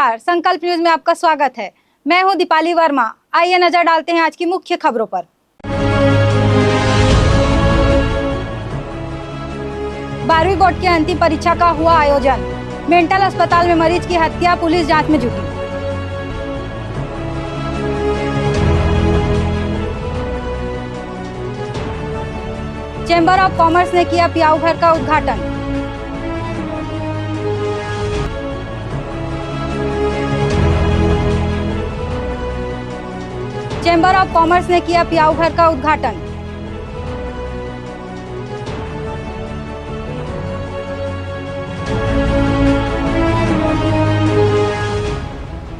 नमस्कार, संकल्प न्यूज में आपका स्वागत है। मैं हूं दीपाली वर्मा। आइए नजर डालते हैं आज की मुख्य खबरों पर। 12वीं बोर्ड की अंतिम परीक्षा का हुआ आयोजन। मेंटल अस्पताल में मरीज की हत्या, पुलिस जांच में जुटी। चैम्बर ऑफ कॉमर्स ने किया पियाऊ घर का उद्घाटन। चैम्बर ऑफ कॉमर्स ने किया पियाऊ घर का उद्घाटन।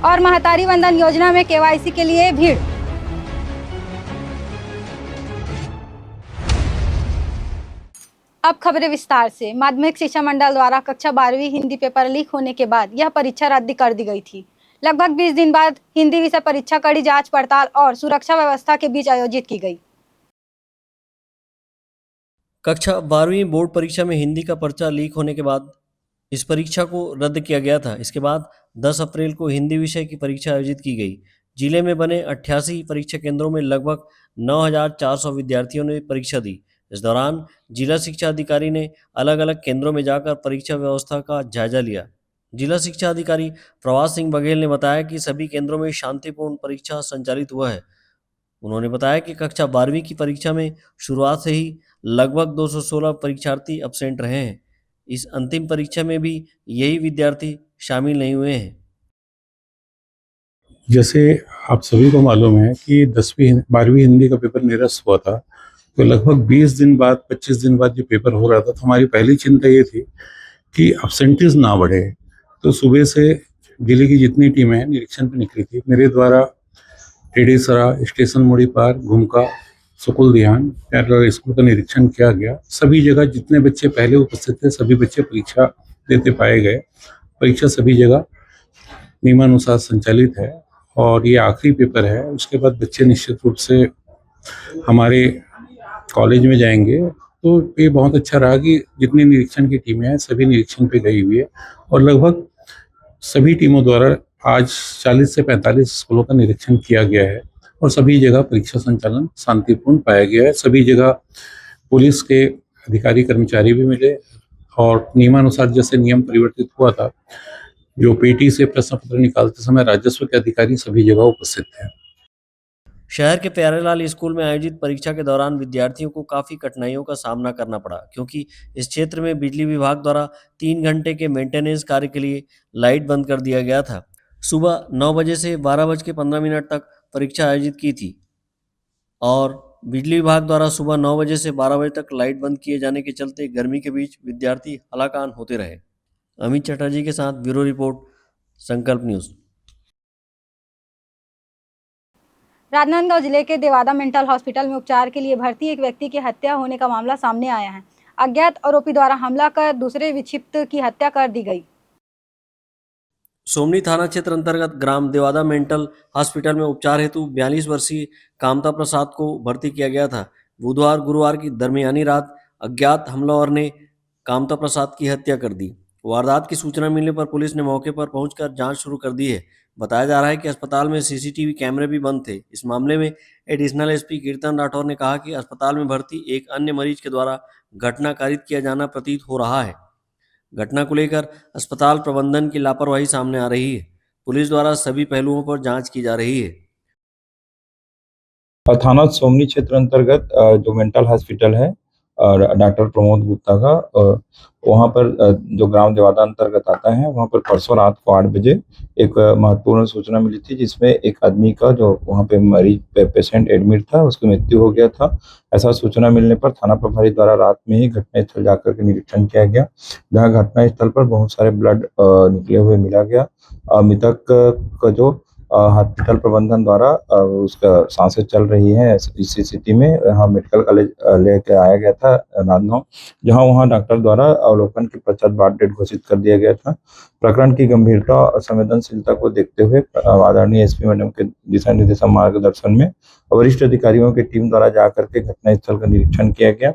और महतारी वंदन योजना में केवाईसी के लिए भीड़। अब खबरें विस्तार से। माध्यमिक शिक्षा मंडल द्वारा कक्षा 12वीं हिंदी पेपर लीक होने के बाद यह परीक्षा रद्द कर दी गई थी। लगभग 20 दिन बाद हिंदी विषय परीक्षा कड़ी जांच पड़ताल और सुरक्षा व्यवस्था के बीच आयोजित की गई। कक्षा 12वीं बोर्ड परीक्षा में हिंदी का पर्चा लीक होने के बाद इस परीक्षा को रद्द किया गया था। इसके बाद 10 अप्रैल को हिंदी विषय की परीक्षा आयोजित की गई। जिले में बने 88 परीक्षा केंद्रों में लगभग 9,400 विद्यार्थियों ने परीक्षा दी। इस दौरान जिला शिक्षा अधिकारी ने अलग अलग केंद्रों में जाकर परीक्षा व्यवस्था का जायजा लिया। जिला शिक्षा अधिकारी प्रवास सिंह बघेल ने बताया कि सभी केंद्रों में शांतिपूर्ण परीक्षा संचालित हुआ है। उन्होंने बताया कि कक्षा 12वीं की परीक्षा में शुरुआत से ही लगभग 216 परीक्षार्थी एब्सेंट रहे हैं। इस अंतिम परीक्षा में भी यही विद्यार्थी शामिल नहीं हुए हैं। जैसे आप सभी को मालूम है कि 12वीं हिंदी का पेपर निरस्त हुआ था, तो लगभग 20 दिन बाद 25 दिन बाद जो पेपर हो रहा था, तो हमारी पहली चिंता ये थी कि एब्सेंटीज ना बढ़े। तो सुबह से जिले की जितनी टीमें निरीक्षण पर निकली थी, मेरे द्वारा टेढ़ीसरा, स्टेशन मोड़ी पार, घुमका, सुकुल ध्यान, पैरल स्कूल का निरीक्षण किया गया। सभी जगह जितने बच्चे पहले उपस्थित थे, सभी बच्चे परीक्षा देते पाए गए। परीक्षा सभी जगह नियमानुसार संचालित है और ये आखिरी पेपर है। उसके बाद बच्चे निश्चित रूप से हमारे कॉलेज में जाएंगे। तो ये बहुत अच्छा रहा कि जितनी निरीक्षण की टीमें हैं सभी निरीक्षण पे गई हुई है और लगभग सभी टीमों द्वारा आज 40 से 45 स्कूलों का निरीक्षण किया गया है और सभी जगह परीक्षा संचालन शांतिपूर्ण पाया गया है। सभी जगह पुलिस के अधिकारी कर्मचारी भी मिले और नियमानुसार जैसे नियम परिवर्तित हुआ था, जो पेटी से प्रश्न पत्र निकालते समय राजस्व के अधिकारी सभी जगह उपस्थित थे। शहर के प्यारेलाल स्कूल में आयोजित परीक्षा के दौरान विद्यार्थियों को काफ़ी कठिनाइयों का सामना करना पड़ा, क्योंकि इस क्षेत्र में बिजली विभाग द्वारा 3 घंटे के मेंटेनेंस कार्य के लिए लाइट बंद कर दिया गया था। सुबह 9 बजे से 12:15 तक परीक्षा आयोजित की थी और बिजली विभाग द्वारा सुबह 9 बजे से 12 बजे तक लाइट बंद किए जाने के चलते गर्मी के बीच विद्यार्थी हलाकान होते रहे। अमित चटर्जी के साथ ब्यूरो रिपोर्ट, संकल्प न्यूज़। राजनांदगांव जिले के देवादा मेंटल हॉस्पिटल में उपचार के लिए भर्ती एक व्यक्ति की हत्या होने का मामला सामने आया है। अज्ञात आरोपी द्वारा हमला कर दूसरे विक्षिप्त की हत्या कर दी गई। सोमनी थाना क्षेत्र अंतर्गत ग्राम देवादा मेंटल हॉस्पिटल में उपचार हेतु 42 वर्षीय कामता प्रसाद को भर्ती किया गया था। बुधवार गुरुवार की दरमियानी रात अज्ञात हमलावर ने कामता प्रसाद की हत्या कर दी। वारदात की सूचना मिलने पर पुलिस ने मौके पर पहुंचकर जांच शुरू कर दी है। बताया जा रहा है कि अस्पताल में सीसीटीवी कैमरे भी बंद थे। इस मामले में एडिशनल एसपी कीर्तन राठौर ने कहा कि अस्पताल में भर्ती एक अन्य मरीज के द्वारा घटना कारित किया जाना प्रतीत हो रहा है। घटना को लेकर अस्पताल प्रबंधन की लापरवाही सामने आ रही है। पुलिस द्वारा सभी पहलुओं पर जांच की जा रही है। थाना सोमनी क्षेत्र अंतर्गत जो मेंटल हॉस्पिटल है और डॉक्टर प्रमोद गुप्ता का, वहाँ पर जो ग्राम देवादा अंतर्गत आता है, वहाँ पर परसों रात को 8 बजे एक महत्वपूर्ण सूचना मिली थी, जिसमें एक आदमी का जो वहाँ पे मरीज पेशेंट एडमिट था, उसकी मृत्यु हो गया था। ऐसा सूचना मिलने पर थाना प्रभारी द्वारा रात में ही घटनास्थल जाकर के निरीक्षण किया गया, जहाँ घटनास्थल पर बहुत सारे ब्लड निकले हुए मिला गया। मृतक का जो हॉस्पिटल प्रबंधन द्वारा उसका सांसें चल रही है, इस स्थिति में यहाँ मेडिकल कॉलेज लेकर आया गया था राजनांदगांव, जहाँ वहाँ डॉक्टर द्वारा अवलोकन के पश्चात बाद डेट घोषित कर दिया गया था। प्रकरण की गंभीरता और संवेदनशीलता को देखते हुए आदरणीय एसपी मैडम के दिशा निर्देश मार्गदर्शन में वरिष्ठ अधिकारियों की टीम द्वारा जाकर के घटनास्थल का निरीक्षण किया गया।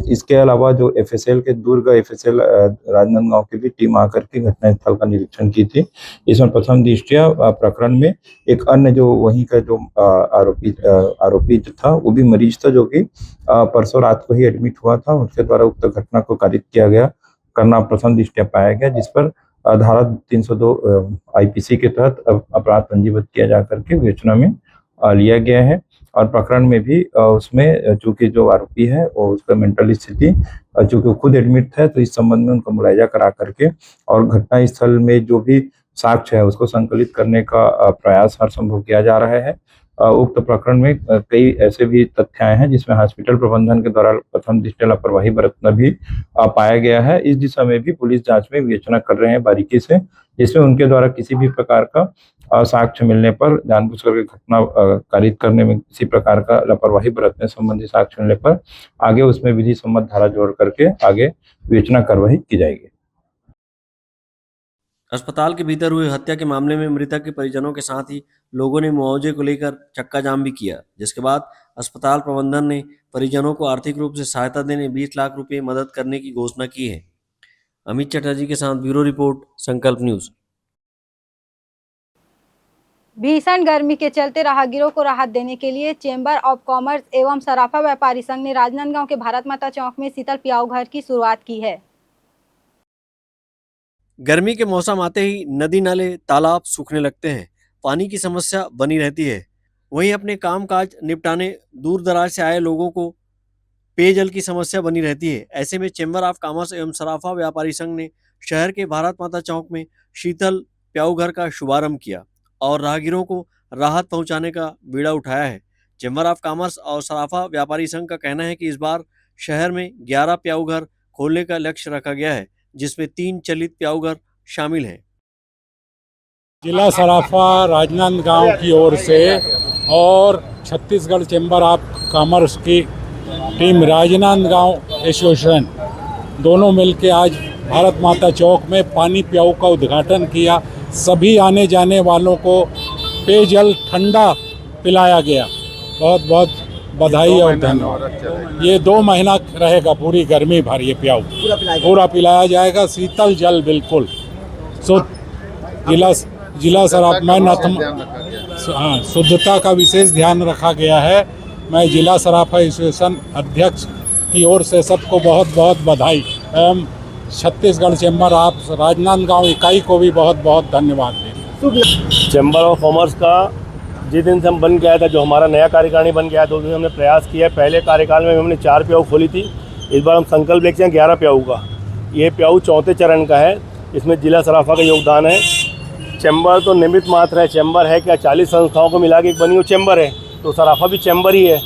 इसके अलावा जो एफएसएल के दुर्ग एफएसएल राजनांदगांव की भी टीम आकर के घटनास्थल का निरीक्षण की थी। इसमें प्रथम दृष्टया प्रकरण में एक अन्य जो वहीं का जो आरोपी जो था वो भी मरीज था, जो कि परसों रात को ही एडमिट हुआ था। उनके द्वारा उक्त घटना को कारित किया गया करना प्रथम दृष्टया पाया गया, जिस पर धारा 302 आईपीसी के तहत अपराध पंजीबद्ध किया जाकर के विवेचना में लिया गया है। और प्रकरण में भी उसमें चूंकि जो आरोपी है वो उसका मेंटल स्थिति चूंकि वो खुद एडमिट है, तो इस संबंध में उनको मुलायजा करा करके और घटना स्थल में जो भी साक्ष्य है उसको संकलित करने का प्रयास हर संभव किया जा रहा है। उक्त प्रकरण में कई ऐसे भी तथ्य आए हैं जिसमें हॉस्पिटल प्रबंधन के द्वारा प्रथम दृष्टया लापरवाही बरतना भी पाया गया है। इस दिशा में भी पुलिस जांच में विवेचना कर रहे हैं बारीकी से, जिसमें उनके द्वारा किसी भी प्रकार का साक्ष्य मिलने पर जानबूझ करके घटना कारित करने में किसी प्रकार का लापरवाही बरतने संबंधी साक्ष्य मिलने पर आगे उसमें विधि सम्मत धारा जोड़ करके आगे विवेचना कार्रवाई की जाएगी। अस्पताल के भीतर हुई हत्या के मामले में मृतक के परिजनों के साथ ही लोगों ने मुआवजे को लेकर चक्का जाम भी किया, जिसके बाद अस्पताल प्रबंधन ने परिजनों को आर्थिक रूप से सहायता देने 20 लाख रुपए मदद करने की घोषणा की है। अमित चटर्जी के साथ ब्यूरो रिपोर्ट, संकल्प न्यूज। भीषण गर्मी के चलते राहगीरों को राहत देने के लिए चेंबर ऑफ कॉमर्स एवं सराफा व्यापारी संघ ने राजनांदगांव के भारत माता चौक में शीतल प्याऊ घर की शुरुआत की है। गर्मी के मौसम आते ही नदी नाले तालाब सूखने लगते हैं, पानी की समस्या बनी रहती है। वहीं अपने कामकाज निपटाने दूर दराज से आए लोगों को पेयजल की समस्या बनी रहती है। ऐसे में चेंबर ऑफ कॉमर्स एवं सराफा व्यापारी संघ ने शहर के भारत माता चौक में शीतल प्याऊ घर का शुभारंभ किया और राहगीरों को राहत पहुंचाने का बीड़ा उठाया है। चेंबर ऑफ कॉमर्स और सराफा व्यापारी संघ का कहना है कि इस बार शहर में 11 प्याऊ घर खोलने का लक्ष्य रखा गया है, जिसमें 3 चलित प्याऊ घर शामिल हैं। जिला सराफा राजनांदगांव की ओर से और छत्तीसगढ़ चेंबर ऑफ कॉमर्स की टीम राजनांदगांव एसोसिएशन दोनों मिलकर आज भारत माता चौक में पानी प्याऊ का उद्घाटन किया। सभी आने जाने वालों को पेयजल ठंडा पिलाया गया। बहुत बहुत बधाई और धन्यवाद। ये 2 महीना रहेगा पूरी गर्मी भर, ये प्याऊ पूरा पिलाया जाएगा, शीतल जल बिल्कुल शुद्ध। जिला सराफ में शुद्धता का विशेष ध्यान रखा गया है। मैं जिला सराफा एसोसिएशन अध्यक्ष की ओर से सबको बहुत बहुत बधाई एवं छत्तीसगढ़ चेंबर ऑफ राजनांदगांव इकाई को भी बहुत बहुत धन्यवाद दें। चेंबर ऑफ कॉमर्स का जिस दिन से हम बन गया था, जो हमारा नया कार्यकारिणी बन गया तो उस दिन हमने प्रयास किया। पहले कार्यकाल में हमने 4 प्याऊ खोली थी, इस बार हम संकल्प लेते हैं 11 प्याऊ का। ये प्याऊ 4थे चरण का है, इसमें जिला सराफा का योगदान है। चैम्बर तो निमित्त मात्र है, चैम्बर है क्या 40 संस्थाओं को मिला के एक बनी हुई चैम्बर है, तो सराफा भी चैम्बर ही है।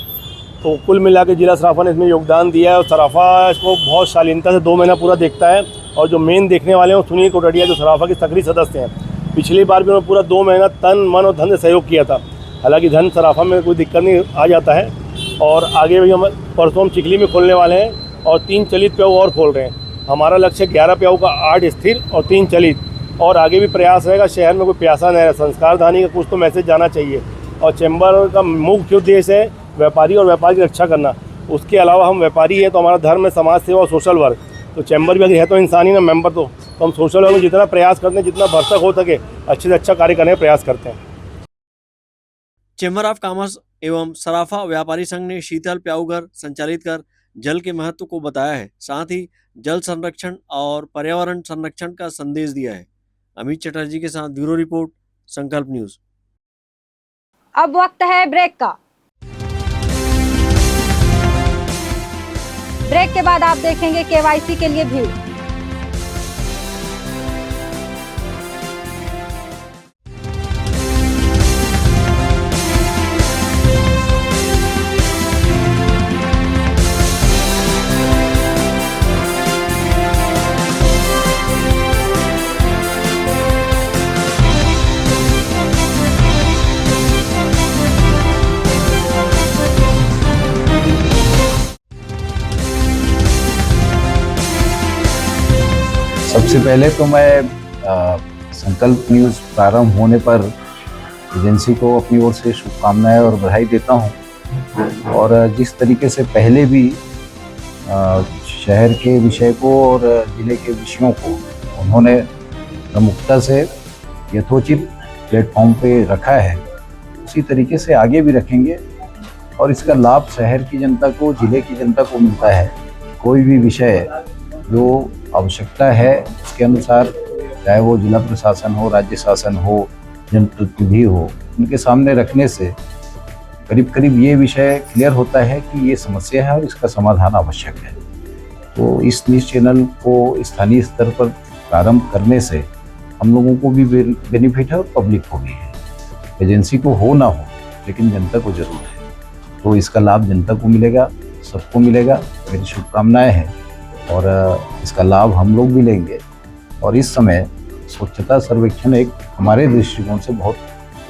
तो कुल मिला के जिला सराफा ने इसमें योगदान दिया है और सराफा इसको बहुत शालीनता से 2 महीना पूरा देखता है। और जो मेन देखने वाले हैं वो सुनील कोटड़िया, जो सराफा के सक्रिय सदस्य हैं। पिछली बार भी उन्होंने पूरा 2 महीना तन मन और धन से सहयोग किया था। हालांकि धन सराफा में कोई दिक्कत नहीं आ जाता है। और आगे भी हम परसों हम चिखली में खोलने वाले हैं और 3 चलित प्याऊ और खोल रहे हैं। हमारा लक्ष्य 11 प्याऊ का, 8 स्थिर और 3 चलित। और आगे भी प्रयास रहेगा, शहर में कोई प्यासा नहीं रहे, संस्कार दानी का कुछ तो मैसेज जाना चाहिए। और चैम्बर का मुख्य उद्देश्य है व्यापारी और व्यापार की रक्षा करना। उसके अलावा हम व्यापारी हैं तो हमारा धर्म है समाज सेवा और सोशल वर्क। तो चैम्बर भी अगर है तो इंसानी ना मेंबर, तो हम सोशल वर्क में जितना प्रयास करते हैं, जितना भरसक हो सके अच्छे से अच्छा कार्य करने का प्रयास करते हैं। चेंबर ऑफ कॉमर्स एवं सराफा व्यापारी संघ ने शीतल प्याऊ घर संचालित कर जल के महत्व को बताया है, साथ ही जल संरक्षण और पर्यावरण संरक्षण का संदेश दिया है। अमित चटर्जी के साथ ब्यूरो रिपोर्ट, संकल्प न्यूज। अब वक्त है ब्रेक का। ब्रेक के बाद आप देखेंगे केवाईसी के लिए भीड़। सबसे पहले तो मैं संकल्प न्यूज़ प्रारंभ होने पर एजेंसी को अपनी ओर से शुभकामनाएं और बधाई देता हूं। और जिस तरीके से पहले भी शहर के विषय को और जिले के विषयों को उन्होंने प्रमुखता से यथोचित प्लेटफॉर्म पे रखा है, उसी तरीके से आगे भी रखेंगे और इसका लाभ शहर की जनता को, जिले की जनता को मिलता है। कोई भी विषय जो आवश्यकता है उसके अनुसार, चाहे वो जिला प्रशासन हो, राज्य शासन हो, जनप्रतिनिधि हो, उनके सामने रखने से करीब करीब ये विषय क्लियर होता है कि ये समस्या है और इसका समाधान आवश्यक है। तो इस न्यूज़ चैनल को स्थानीय स्तर पर प्रारंभ करने से हम लोगों को भी बेनिफिट है और पब्लिक को भी है। एजेंसी को हो ना हो, लेकिन जनता को जरूर है, तो इसका लाभ जनता को मिलेगा, सबको मिलेगा। मेरी शुभकामनाएं हैं और इसका लाभ हम लोग भी लेंगे। और इस समय स्वच्छता सर्वेक्षण एक हमारे दृष्टिकोण से बहुत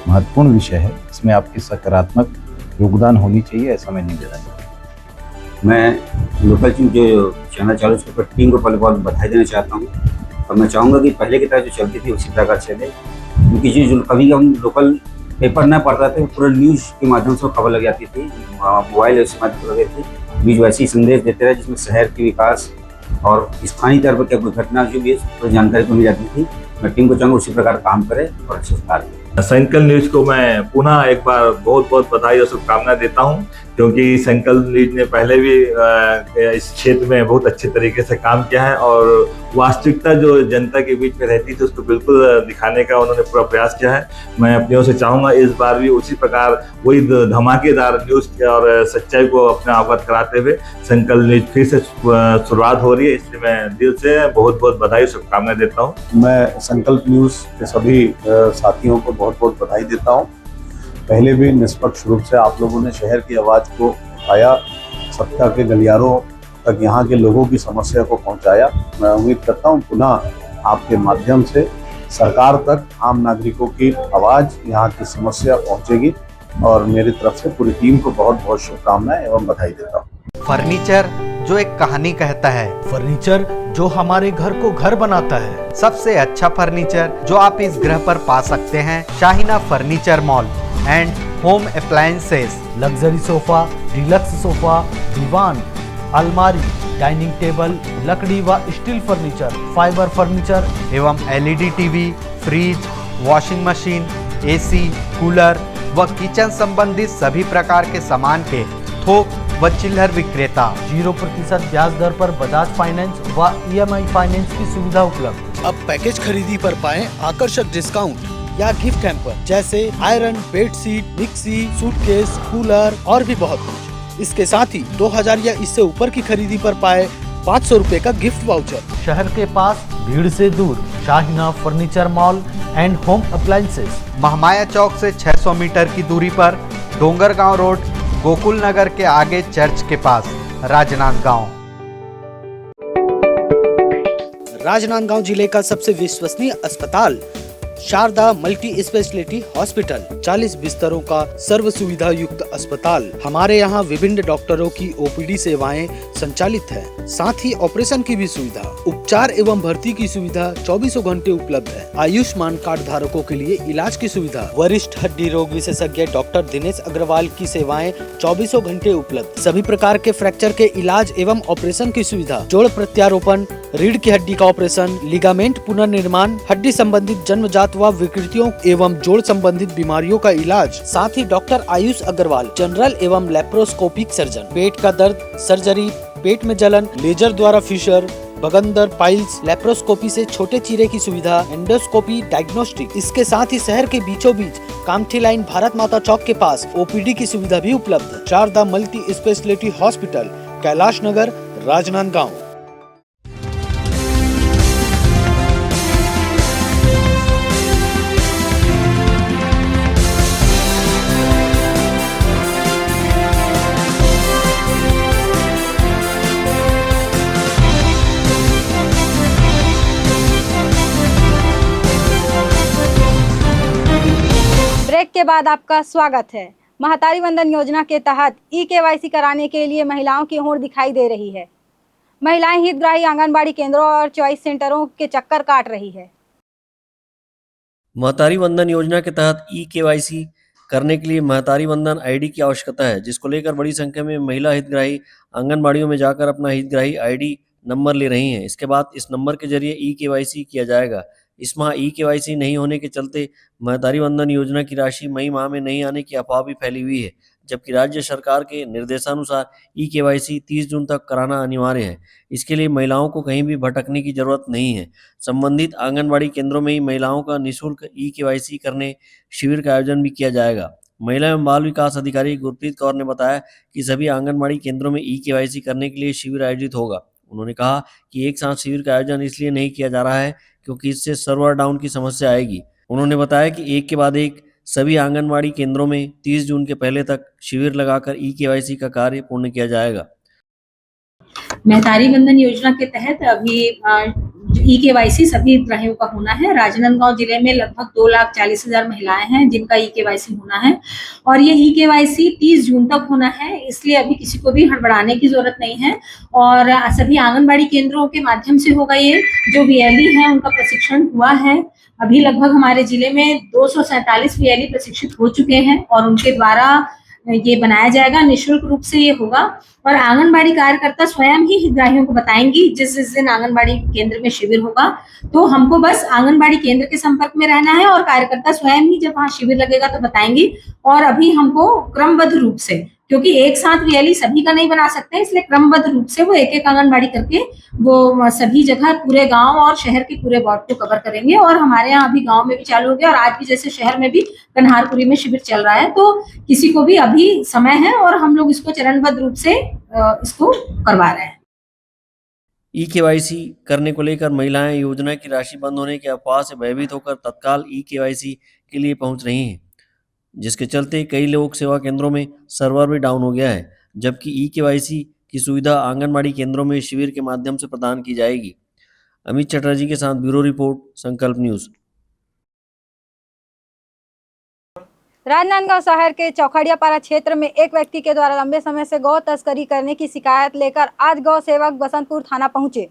महत्वपूर्ण विषय है, इसमें आपकी सकारात्मक योगदान होनी चाहिए, ऐसा मैं निवेदन करता हूं। मैं लोकल जो चैनल चालू उसके टीम को पहले बहुत बधाई देना चाहता हूँ और मैं चाहूँगा कि पहले की तरह जो चलती थी उसी प्रकार चले, क्योंकि जो कभी हम लोकल पेपर न पढ़ते थे, पूरा न्यूज़ के माध्यम से खबर लग जाती थी, मोबाइल ऐसे माध्यम लगे थे, बीच वैसे ही संदेश देते रहे जिसमें शहर के विकास और स्थानीय तौर पर क्या कोई घटना जो भी है जानकारी को मिल जाती थी। मैं टीम को चाहूँगा उसी प्रकार काम करे और अच्छे से कार्य करे। संकल्प न्यूज को मैं पुनः एक बार बहुत बहुत बधाई और शुभकामनाएं देता हूं, क्योंकि संकल्प न्यूज ने पहले भी इस क्षेत्र में बहुत अच्छे तरीके से काम किया है और वास्तविकता जो जनता के बीच में रहती थी उसको बिल्कुल दिखाने का उन्होंने पूरा प्रयास किया है। मैं अपनी ओर से चाहूँगा इस बार भी उसी प्रकार वही धमाकेदार न्यूज़ और सच्चाई को अपने अवगत कराते हुए संकल्प न्यूज फिर से शुरुआत हो रही है, इसलिए मैं दिल से बहुत बहुत बधाई और शुभकामनाएं देता हूँ। मैं संकल्प न्यूज़ के सभी साथियों को बहुत बहुत बधाई देता हूँ। पहले भी निष्पक्ष रूप से आप लोगों ने शहर की आवाज़ को उठाया, सत्ता के गलियारों तक यहाँ के लोगों की समस्या को पहुँचाया। मैं उम्मीद करता हूँ पुनः आपके माध्यम से सरकार तक आम नागरिकों की आवाज़, यहाँ की समस्या पहुँचेगी और मेरी तरफ से पूरी टीम को बहुत बहुत शुभकामनाएं एवं बधाई देता हूँ। फर्नीचर जो एक कहानी कहता है, फर्नीचर जो हमारे घर को घर बनाता है। सबसे अच्छा फर्नीचर जो आप इस ग्रह पर पा सकते हैं, Shaheena furniture mall and home appliances. Luxury sofa, deluxe sofa, दीवान, अलमारी, डाइनिंग टेबल, लकड़ी व स्टील फर्नीचर, फाइबर फर्नीचर एवं LED TV, fridge, washing machine, AC, cooler व किचन संबंधित सभी प्रकार के सामान के थोक व चिल्लर विक्रेता। 0% ब्याज दर पर बजाज फाइनेंस व EMI फाइनेंस की सुविधा उपलब्ध। अब पैकेज खरीदी पर पाएं आकर्षक डिस्काउंट या गिफ्ट हैम्पर जैसे iron, bedsheet, mixie, suitcase, cooler और भी बहुत कुछ। इसके साथ ही 2000 या इससे ऊपर की खरीदी पर पाए 500 रुपए का गिफ्ट वाउचर। शहर के पास भीड़ से दूर Shaheena furniture mall and home appliances, Mahamaya Chowk से 600 मीटर की दूरी पर, डोंगरगांव रोड, गोकुल नगर के आगे चर्च के पास, राजनांदगांव। राजनांदगांव जिले का सबसे विश्वसनीय अस्पताल शारदा मल्टी स्पेशलिटी हॉस्पिटल, 40 बिस्तरों का सर्व सुविधा युक्त अस्पताल। हमारे यहाँ विभिन्न डॉक्टरों की OPD सेवाएं संचालित है, साथ ही ऑपरेशन की भी सुविधा, उपचार एवं भर्ती की सुविधा 24 घंटे उपलब्ध है। आयुष्मान कार्ड धारकों के लिए इलाज की सुविधा, वरिष्ठ हड्डी रोग विशेषज्ञ डॉक्टर दिनेश अग्रवाल की सेवाएं 24 घंटे उपलब्ध। सभी प्रकार के फ्रैक्चर के इलाज एवं ऑपरेशन की सुविधा, जोड़ प्रत्यारोपण, रीढ़ की हड्डी का ऑपरेशन, लिगामेंट पुनर्निर्माण, हड्डी संबंधित जन्मजात व विकृतियों एवं जोड़ संबंधित बीमारियों का इलाज, साथ ही डॉक्टर आयुष अग्रवाल जनरल एवं लेप्रोस्कोपिक सर्जन, पेट का दर्द, सर्जरी, पेट में जलन, लेजर द्वारा फिशर, बगंदर, पाइल्स, लेप्रोस्कोपी से छोटे चीरे की सुविधा, एंडोस्कोपी, डायग्नोस्टिक। इसके साथ ही शहर के बीचों बीच कामठी लाइन भारत माता चौक के पास OPD की सुविधा भी उपलब्ध। Sharda multi speciality hospital, Kailash Nagar, Rajnandgaon. Break के बाद आपका स्वागत है। महतारी वंदन योजना के तहत EKYC कराने के लिए महिलाओं की होड़ दिखाई दे रही है। महिलाएं हितग्राही आंगनबाड़ी केंद्रों और चॉइस सेंटरों के चक्कर काट रही है। महतारी वंदन योजना के तहत ई-केवाईसी करने के लिए महतारी वंदन आईडी की आवश्यकता है, जिसको लेकर बड़ी संख्या में महिला हितग्राही आंगनबाड़ियों में जाकर अपना हितग्राही आईडी नंबर ले रही हैं। इसके बाद इस नंबर के जरिए ई-केवाईसी किया जाएगा। इस माह ई-केवाईसी नहीं होने के चलते महतारी वंदन योजना की राशि मई माह में नहीं आने की अफवाह भी फैली हुई है, जबकि राज्य सरकार के निर्देशानुसार ई-केवाईसी 30 जून तक कराना अनिवार्य है। इसके लिए महिलाओं को कहीं भी भटकने की जरूरत नहीं है। संबंधित आंगनबाड़ी केंद्रों में ही महिलाओं का निःशुल्क ई-केवाईसी करने शिविर का आयोजन भी किया जाएगा। महिला एवं बाल विकास अधिकारी गुरप्रीत कौर ने बताया कि सभी आंगनबाड़ी केंद्रों में ई-केवाईसी करने के लिए शिविर आयोजित होगा। उन्होंने कहा कि एक साथ शिविर का आयोजन इसलिए नहीं किया जा रहा है क्योंकि इससे सर्वर डाउन की समस्या आएगी। उन्होंने बताया कि एक के बाद एक सभी आंगनबाड़ी केंद्रों में 30 जून के पहले तक शिविर लगाकर ई-केवाईसी का कार्य पूर्ण किया जाएगा। महतारी वंदन योजना के तहत अभी ई-केवाईसी सभी हितग्राहियों का होना है। राजनांदगांव जिले में लगभग 2,40,000 महिलाएं हैं जिनका ई-केवाईसी होना है और ये ई-केवाईसी 30 जून तक होना है, इसलिए अभी किसी को भी हड़बड़ाने की जरूरत नहीं है और सभी आंगनबाड़ी केंद्रों के माध्यम से होगा। ये जो वीएलई है उनका प्रशिक्षण हुआ है। अभी लगभग हमारे जिले में 247 वीएलई प्रशिक्षित हो चुके हैं और उनके द्वारा ये बनाया जाएगा। निःशुल्क रूप से ये होगा और आंगनबाड़ी कार्यकर्ता स्वयं ही हितग्राहियों को बताएंगी जिस दिन आंगनबाड़ी केंद्र में शिविर होगा, तो हमको बस आंगनबाड़ी केंद्र के संपर्क में रहना है और कार्यकर्ता स्वयं ही जब वहाँ शिविर लगेगा तो बताएंगी। और अभी हमको क्रमबद्ध रूप से, क्योंकि एक साथ वीएलई सभी का नहीं बना सकते, इसलिए क्रमबद्ध रूप से वो एक एक आंगनबाड़ी करके वो सभी जगह पूरे गांव और शहर के पूरे वार्ड को कवर करेंगे। और हमारे यहाँ अभी गांव में भी चालू हो गया और आज भी जैसे शहर में भी कन्हारपुरी में शिविर चल रहा है, तो किसी को भी अभी समय है और हम लोग इसको चरणबद्ध रूप से इसको करवा रहे हैं। ई-केवाईसी करने को लेकर महिलाएं योजना की राशि बंद होने की अफवाह से भयभीत होकर तत्काल ई-केवाईसी के लिए पहुंच रही हैं, जिसके चलते कई लोक सेवा केंद्रों में सर्वर भी डाउन हो गया है, जबकि ई-केवाईसी की सुविधा आंगनबाड़ी केंद्रों में शिविर के माध्यम से प्रदान की जाएगी। अमित चटर्जी के साथ ब्यूरो रिपोर्ट, संकल्प न्यूज़। राजनांदगांव शहर के चौखड़ियापारा क्षेत्र में एक व्यक्ति के द्वारा लंबे समय से गौ तस्करी करने की शिकायत लेकर आज गौ सेवक बसंतपुर थाना पहुंचे।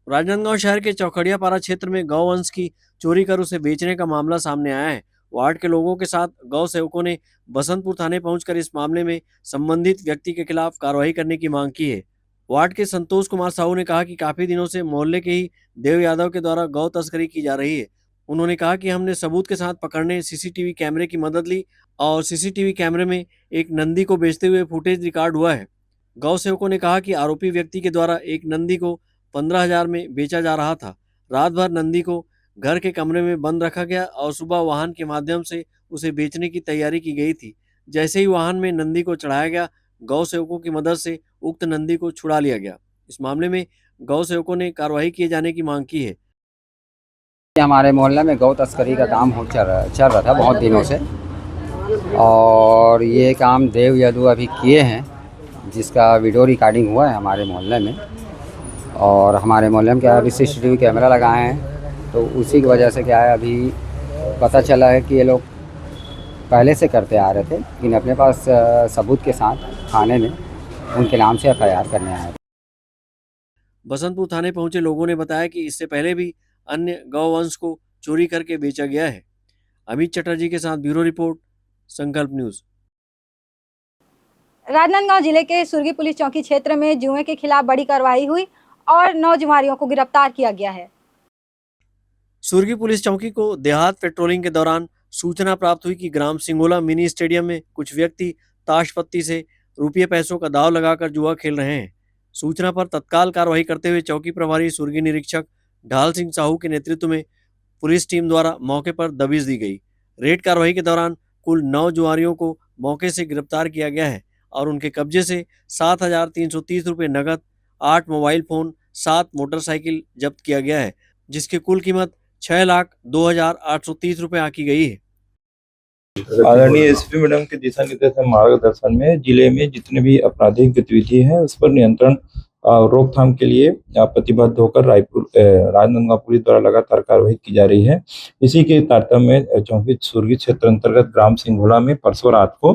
राजनांदगांव शहर के चौखड़ियापारा क्षेत्र में गौवंश की चोरी कर उसे बेचने का मामला सामने आया है। वार्ड के लोगों के साथ गौ सेवकों ने बसंतपुर थाने पहुंचकर इस मामले में संबंधित व्यक्ति के खिलाफ कार्रवाई करने की मांग की है। वार्ड के संतोष कुमार साहू ने कहा कि काफी दिनों से मोहल्ले के ही देव यादव के द्वारा गौ तस्करी की जा रही है। उन्होंने कहा कि हमने सबूत के साथ पकड़ने सीसीटीवी कैमरे की मदद ली और सीसीटीवी कैमरे में एक नंदी को बेचते हुए फुटेज रिकॉर्ड हुआ है। गौ सेवकों ने कहा कि आरोपी व्यक्ति के द्वारा एक नंदी को 15,000 में बेचा जा रहा था। रात भर नंदी को घर के कमरे में बंद रखा गया और सुबह वाहन के माध्यम से उसे बेचने की तैयारी की गई थी। जैसे ही वाहन में नंदी को चढ़ाया गया, गौ सेवकों की मदद से उक्त नंदी को छुड़ा लिया गया। इस मामले में गौ सेवकों ने कार्रवाई किए जाने की मांग की है। हमारे मोहल्ले में गौ तस्करी का काम चल रहा था बहुत दिनों से और ये काम देव यादव अभी किए हैं, जिसका वीडियो रिकॉर्डिंग हुआ है हमारे मोहल्ले में। और हमारे मोहल्ले में क्या है, अभी सीसीटीवी कैमरा लगाए हैं, तो उसी की वजह से क्या है, अभी पता चला है कि ये लोग पहले से करते आ रहे थे, लेकिन अपने पास सबूत के साथ थाने में उनके नाम से एफआईआर करने आए। बसंतपुर थाने पहुंचे लोगों ने बताया कि इससे पहले भी अन्य गौवंश को चोरी करके बेचा गया है। अमित चटर्जी के साथ ब्यूरो रिपोर्ट, संकल्प न्यूज़। राजनांदगांव जिले के सुरगी पुलिस चौकी क्षेत्र में जुए के खिलाफ बड़ी कार्रवाई हुई और 9 जुआरियों को गिरफ्तार किया गया है। सुरगी पुलिस चौकी को देहात पेट्रोलिंग के दौरान सूचना प्राप्त हुई कि ग्राम सिंगोला मिनी स्टेडियम में कुछ व्यक्ति ताश पत्ती से रुपये पैसों का दाव लगाकर जुआ खेल रहे हैं। सूचना पर तत्काल कार्रवाई करते हुए चौकी प्रभारी सुरगी निरीक्षक ढाल सिंह साहू के नेतृत्व में पुलिस टीम द्वारा मौके पर दबिश दी गई। रेड कार्रवाई के दौरान कुल 9 जुआरियों को मौके से गिरफ्तार किया गया है और उनके कब्जे से 7,330 रुपये नकद, 8 मोबाइल फ़ोन, 7 मोटरसाइकिल जब्त किया गया है, जिसकी कुल कीमत 6,02,830 रुपये आंकी गई है। आदरणीय एसपी मैडम के दिशा निर्देश मार्गदर्शन में जिले में जितने भी आपराधिक गतिविधि है उस पर नियंत्रण रोकथाम के लिए प्रतिबद्ध होकर राजनांदगांव पुलिस द्वारा लगातार कार्रवाई की जा रही है। इसी के तारतम्य में चौकी सुरगी क्षेत्र अंतर्गत ग्राम सिंघोला में परसों रात को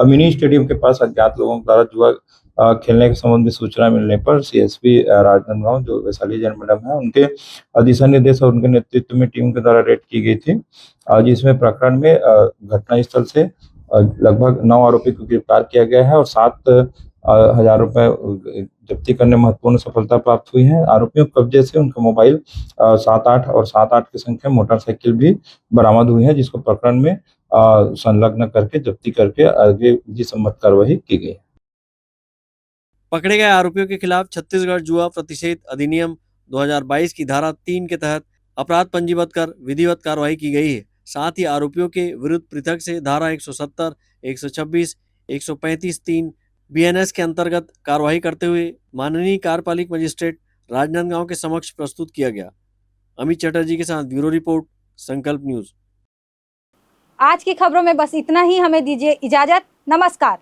मिनी स्टेडियम के पास अज्ञात लोगों द्वारा जुआ खेलने के संबंध में सूचना मिलने पर सीएसपी राजनांदगांव जो वैशाली जैन मैडम है उनके दिशा निर्देश और उनके नेतृत्व में टीम के द्वारा रेड की गई थी, जिसमें प्रकरण में घटनास्थल से लगभग 9 आरोपी को गिरफ्तार किया गया है और 7,000 रुपए जब्ती करने में महत्वपूर्ण सफलता प्राप्त हुई है। आरोपियों के कब्जे से उनका मोबाइल 7-8 और 7-8 की संख्या मोटरसाइकिल भी बरामद हुई है, जिसको प्रकरण में संलग्न करके जब्ती करके आगे विधि सम्मत कार्रवाई की गई। पकड़े गए आरोपियों के खिलाफ छत्तीसगढ़ जुआ प्रतिषेध अधिनियम 2022 की धारा 3 के तहत अपराध पंजीबद्ध कर विधिवत कार्रवाई की गई है। साथ ही आरोपियों के विरुद्ध पृथक से धारा 170, 126, 135(3) बीएनएस के अंतर्गत कार्रवाई करते हुए माननीय कार्यपालिक मजिस्ट्रेट राजनांदगांव के समक्ष प्रस्तुत किया गया। अमित चटर्जी के साथ ब्यूरो रिपोर्ट, संकल्प न्यूज। आज की खबरों में बस इतना ही। हमें दीजिए इजाजत। नमस्कार।